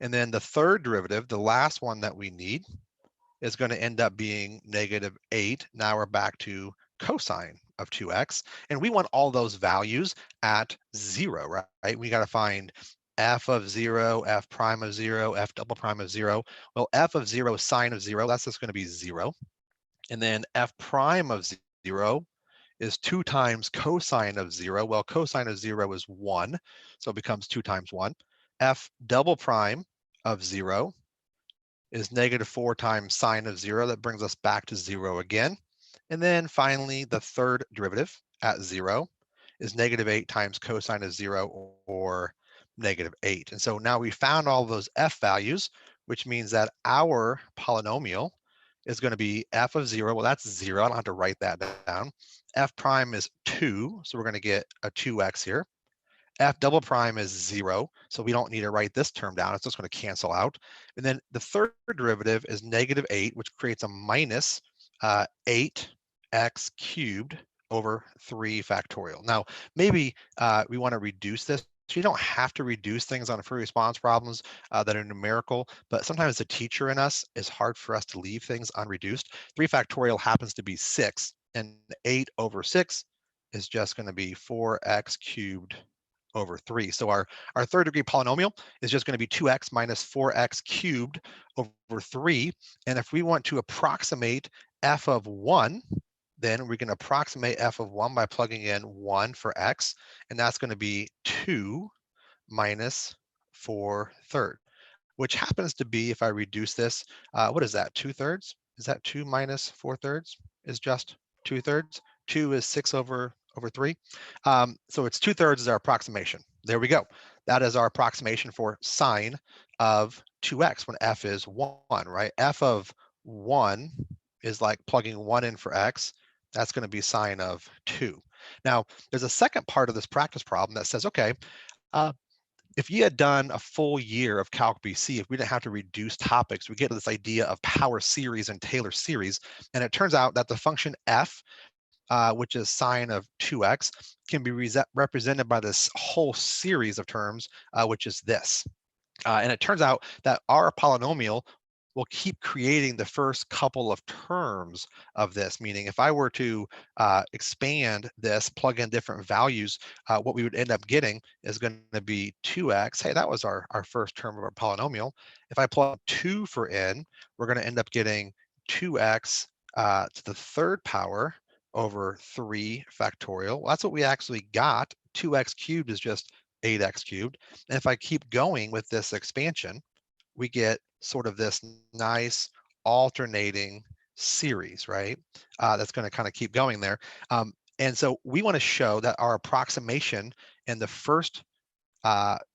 And then the third derivative, the last one that we need, is going to end up being -8. Now we're back to cosine of 2x. And we want all those values at 0, right? We got to find f of 0, f prime of 0, f double prime of 0. Well, f of 0 is sine of 0. That's just going to be 0. And then f prime of 0 is 2 times cosine of 0. Well, cosine of 0 is 1, so it becomes 2 times 1. F double prime of 0 is -4 times sine of 0. That brings us back to 0 again. And then finally, the third derivative at 0 is -8 times cosine of 0, or -8. And so now we found all those f values, which means that our polynomial is going to be f of 0. Well, that's 0. I don't have to write that down. F prime is 2, so we're going to get a 2x here. F double prime is 0, so we don't need to write this term down. It's just going to cancel out. And then the third derivative is -8, which creates a minus 8x cubed over 3 factorial. Now, maybe we want to reduce this So you don't have to reduce things on free response problems that are numerical, but sometimes the teacher in us is hard for us to leave things unreduced. 3 factorial happens to be 6, and 8 over 6 is just going to be 4x cubed over 3. So our third degree polynomial is just going to be 2x minus 4x cubed over 3. And if we want to approximate f of 1, then we can approximate f of 1 by plugging in 1 for x, and that's going to be 2 minus 4/3, which happens to be, if I reduce this, what is that, 2/3? Is that 2 minus 4/3 is just 2/3? 2 is 6 over 3. So it's 2/3 is our approximation. There we go. That is our approximation for sine of 2x when f is 1, right? F of 1 is like plugging 1 in for x. That's going to be sine of 2. Now, there's a second part of this practice problem that says, okay, uh, if you had done a full year of Calc BC, if we didn't have to reduce topics, we get to this idea of power series and Taylor series. And it turns out that the function f, which is sine of 2x, can be represented by this whole series of terms, which is this. And it turns out that our polynomial will keep creating the first couple of terms of this, meaning if I were to expand this, plug in different values, what we would end up getting is going to be 2x. Hey, that was our first term of our polynomial. If I plug 2 for n, we're going to end up getting 2x to the third power over 3 factorial. Well, that's what we actually got. 2x cubed is just 8x cubed. And if I keep going with this expansion, we get sort of this nice alternating series, right? That's going to kind of keep going there. And so we want to show that our approximation in the first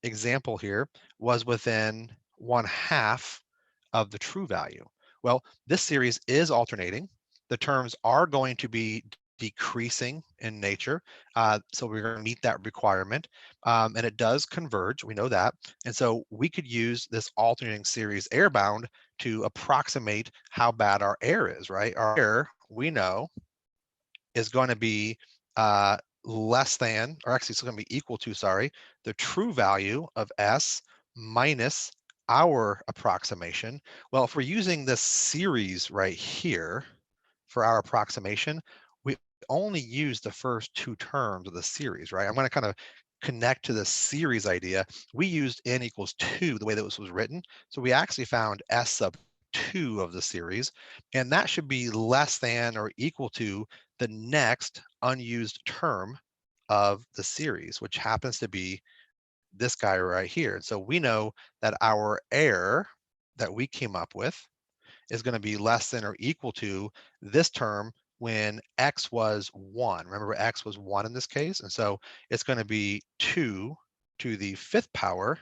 example here was within 1/2 of the true value. Well, this series is alternating. The terms are going to be decreasing in nature. So we're going to meet that requirement. And it does converge, we know that. And so we could use this alternating series airbound to approximate how bad our error is, right? Our error, we know, is going to be less than, or actually it's going to be equal to, sorry, the true value of S minus our approximation. Well, if we're using this series right here for our approximation, we only use the first 2 terms of the series, right? I'm going to kind of connect to the series idea. We used n equals 2, the way that this was written. So we actually found S sub 2 of the series, and that should be less than or equal to the next unused term of the series, which happens to be this guy right here. And so we know that our error that we came up with is going to be less than or equal to this term when x was 1. Remember, x was 1 in this case. And so it's going to be 2 to the 5th power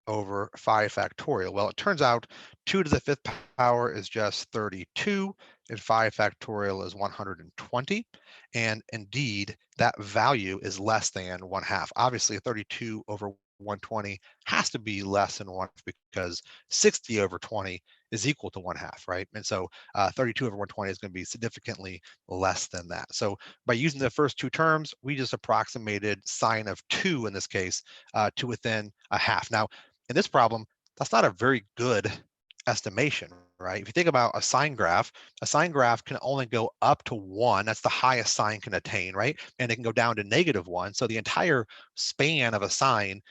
over 5 factorial. Well, it turns out 2 to the 5th power is just 32, and 5 factorial is 120. And indeed, that value is less than 1/2. Obviously, 32 over 120 has to be less than 1 because 60 over 20 is equal to 1/2, right? And so 32 over 120 is going to be significantly less than that. So by using the first 2 terms, we just approximated sine of 2 in this case to within 1/2. Now, in this problem, that's not a very good estimation, right? If you think about a sine graph can only go up to 1. That's the highest sine can attain, right? And it can go down to -1. So the entire span of a sine,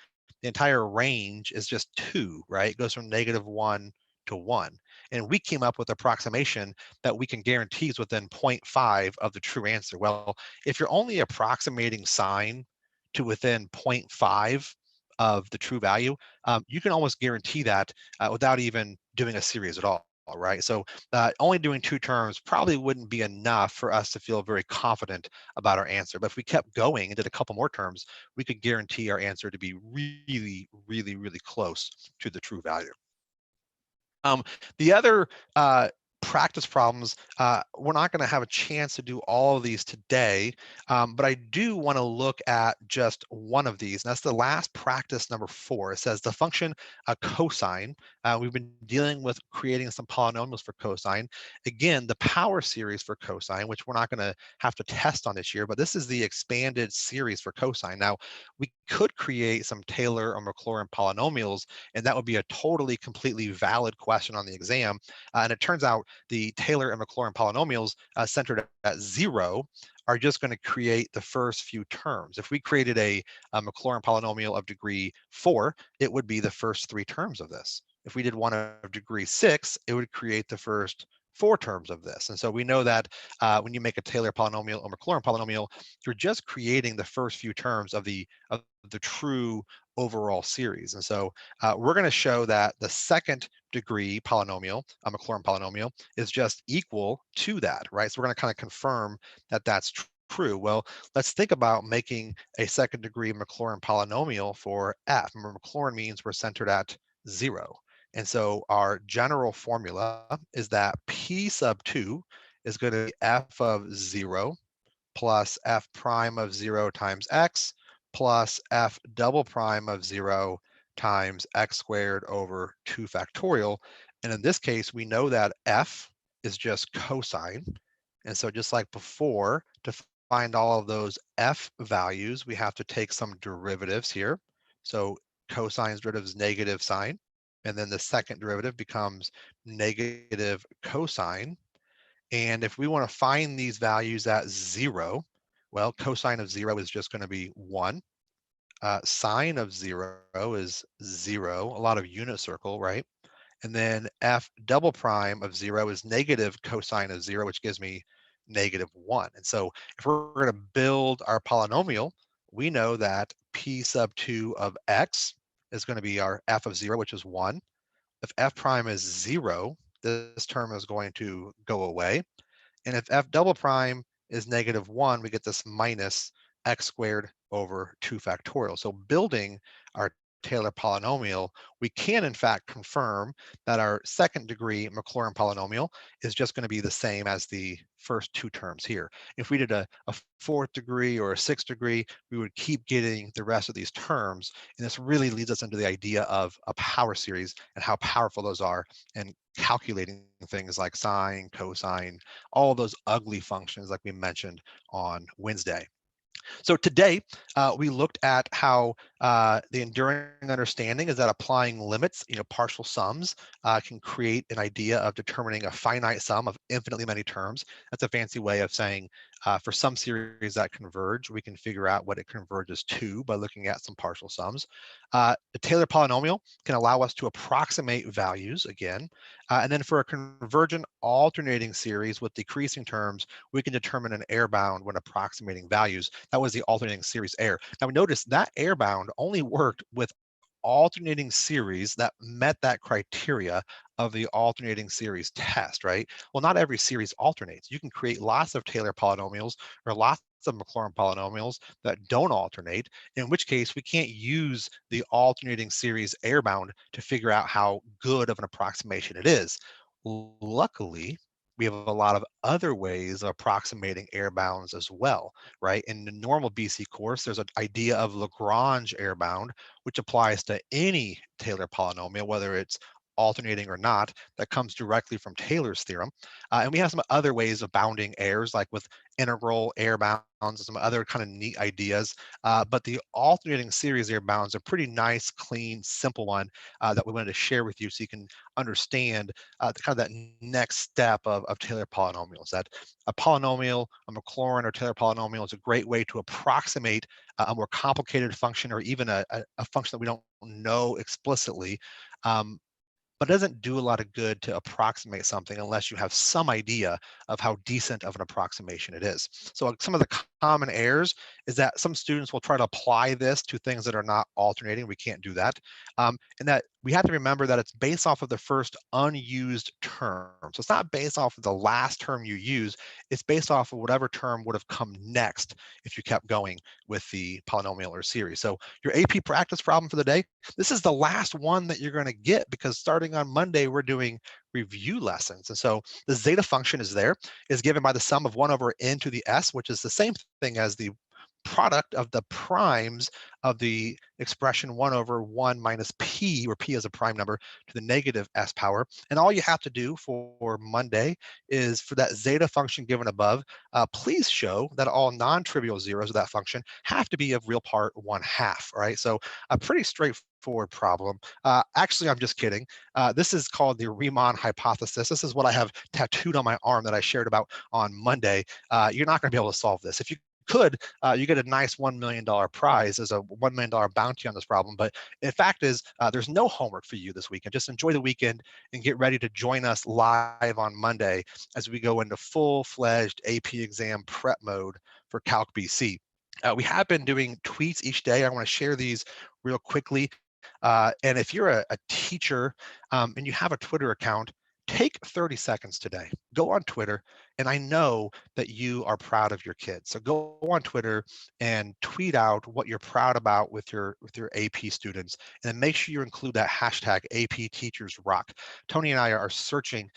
the entire range is just 2, right? It goes from -1 to 1. And we came up with an approximation that we can guarantee is within 0.5 of the true answer. Well, if you're only approximating sine to within 0.5 of the true value, you can almost guarantee that without even doing a series at all. Right. So only doing 2 terms probably wouldn't be enough for us to feel very confident about our answer. But if we kept going and did a couple more terms, we could guarantee our answer to be really, really close to the true value. The other practice problems. We're not going to have a chance to do all of these today, but I do want to look at just one of these, and that's the last practice, number 4. It says the function cosine. We've been dealing with creating some polynomials for cosine. Again, the power series for cosine, which we're not going to have to test on this year, but this is the expanded series for cosine. Now, we could create some Taylor or Maclaurin polynomials, and that would be a totally, completely valid question on the exam. And it turns out the Taylor and Maclaurin polynomials centered at 0 are just going to create the first few terms. If we created a Maclaurin polynomial of degree 4, it would be the first 3 terms of this. If we did one of degree 6, it would create the first 4 terms of this. And so we know that when you make a Taylor polynomial or Maclaurin polynomial, you're just creating the first few terms of the true overall series. And so we're going to show that the second degree polynomial, a Maclaurin polynomial, is just equal to that, right? So we're going to kind of confirm that that's true. Well, let's think about making a second degree Maclaurin polynomial for f. Remember, Maclaurin means we're centered at 0. And so our general formula is that p sub 2 is going to be f of 0 plus f prime of 0 times x plus f double prime of 0 times x squared over 2 factorial. And in this case, we know that f is just cosine. And so just like before, to find all of those f values, we have to take some derivatives here. So cosine's derivative is negative sine. And then the second derivative becomes negative cosine. And if we want to find these values at 0, well, cosine of 0 is just going to be 1. Sine of 0 is 0, a lot of unit circle, right? And then f double prime of 0 is negative cosine of 0, which gives me negative 1. And so if we're going to build our polynomial, we know that p sub 2 of x is going to be our f of 0, which is 1. If f prime is 0, this term is going to go away. And if f double prime is negative 1, we get this minus x squared over 2 factorial. So building our Taylor polynomial, we can in fact confirm that our second degree Maclaurin polynomial is just going to be the same as the first 2 terms here. If we did a 4th degree or a 6th degree, we would keep getting the rest of these terms. And this really leads us into the idea of a power series and how powerful those are, and calculating things like sine, cosine, all of those ugly functions like we mentioned on Wednesday. So today, we looked at how the enduring understanding is that applying limits, partial sums, can create an idea of determining a finite sum of infinitely many terms. That's a fancy way of saying for some series that converge, we can figure out what it converges to by looking at some partial sums. The Taylor polynomial can allow us to approximate values again. And then for a convergent alternating series with decreasing terms, we can determine an error bound when approximating values. That was the alternating series error. Now we notice that error bound only worked with alternating series that met that criteria of the alternating series test, right? Well, not every series alternates. You can create lots of Taylor polynomials or lots of Maclaurin polynomials that don't alternate, in which case we can't use the alternating series error bound to figure out how good of an approximation it is. Luckily, we have a lot of other ways of approximating error bounds as well, right? In the normal BC course, there's an idea of Lagrange error bound, which applies to any Taylor polynomial, whether it's alternating or not, that comes directly from Taylor's theorem. And we have some other ways of bounding errors, like with integral error bounds and some other kind of neat ideas. But the alternating series error bounds are a pretty nice, clean, simple one that we wanted to share with you so you can understand kind of that next step of Taylor polynomials. That a polynomial, a Maclaurin or Taylor polynomial, is a great way to approximate a more complicated function, or even a function that we don't know explicitly. But it doesn't do a lot of good to approximate something unless you have some idea of how decent of an approximation it is. So some of the common errors is that some students will try to apply this to things that are not alternating. We can't do that. And that we have to remember that it's based off of the first unused term. So it's not based off of the last term you use. It's based off of whatever term would have come next if you kept going with the polynomial or series. So your AP practice problem for the day, this is the last one that you're going to get, because starting on Monday, we're doing review lessons. And so the zeta function is there, is given by the sum of 1 over n to the s, which is the same thing as the product of the primes of the expression 1 over 1 minus p, where p is a prime number, to the negative s power. And all you have to do for Monday is for that zeta function given above, please show that all non-trivial zeros of that function have to be of real part 1/2, right? So a pretty straightforward problem. Actually, I'm just kidding. This is called the Riemann hypothesis. This is what I have tattooed on my arm that I shared about on Monday. You're not going to be able to solve this. If you could, you get a nice $1 million prize as a $1 million bounty on this problem. But in fact is, there's no homework for you this weekend. Just enjoy the weekend and get ready to join us live on Monday as we go into full-fledged AP exam prep mode for Calc BC. We have been doing tweets each day. I want to share these real quickly. And if you're a teacher and you have a Twitter account, take 30 seconds today. Go on Twitter, and I know that you are proud of your kids. So go on Twitter and tweet out what you're proud about with your AP students, and then make sure you include that hashtag AP Teachers Rock. Tony and I are searching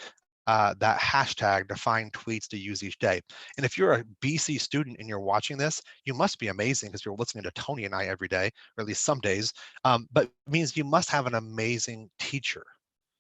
that hashtag to find tweets to use each day. And if you're a BC student and you're watching this, you must be amazing because you're listening to Tony and I every day, or at least some days. But it means you must have an amazing teacher.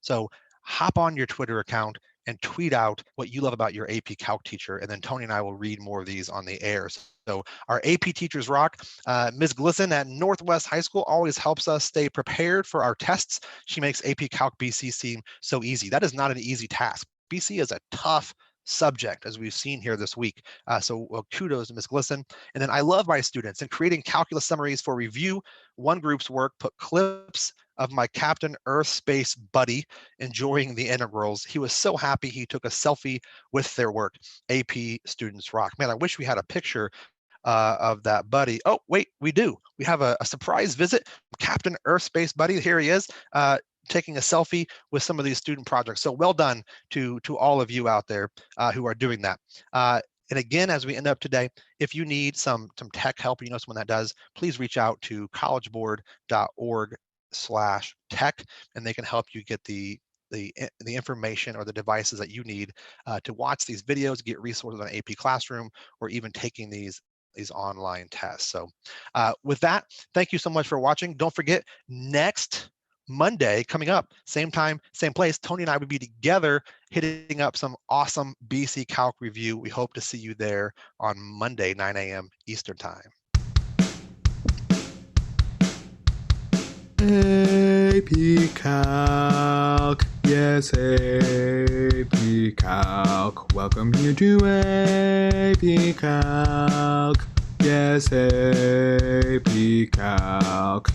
So hop on your Twitter account and tweet out what you love about your AP Calc teacher, and then Tony and I will read more of these on the air. So our AP Teachers Rock, Ms. Glisson at Northwest High School always helps us stay prepared for our tests. She makes AP Calc BC seem so easy. That is not an easy task. BC is a tough subject, as we've seen here this week. So kudos to Ms. Glisson. And then I love my students. In creating calculus summaries for review, one group's work put clips of my Captain Earth Space buddy enjoying the integrals. He was so happy he took a selfie with their work. AP Students Rock. Man, I wish we had a picture of that buddy. Oh, wait, we do. We have a surprise visit. Captain Earth Space buddy, here he is. Taking a selfie with some of these student projects. So well done to all of you out there who are doing that. And again, as we end up today, if you need some tech help, you know someone that does, please reach out to collegeboard.org/tech, and they can help you get the information or the devices that you need to watch these videos, get resources on AP Classroom, or even taking these online tests. So with that, thank you so much for watching. Don't forget, next Monday coming up, same time, same place, Tony and I will be together hitting up some awesome BC Calc review. We hope to see you there on Monday, 9 a.m. Eastern Time. AP Calc, yes, AP Calc. Welcome you to AP Calc, yes, AP Calc.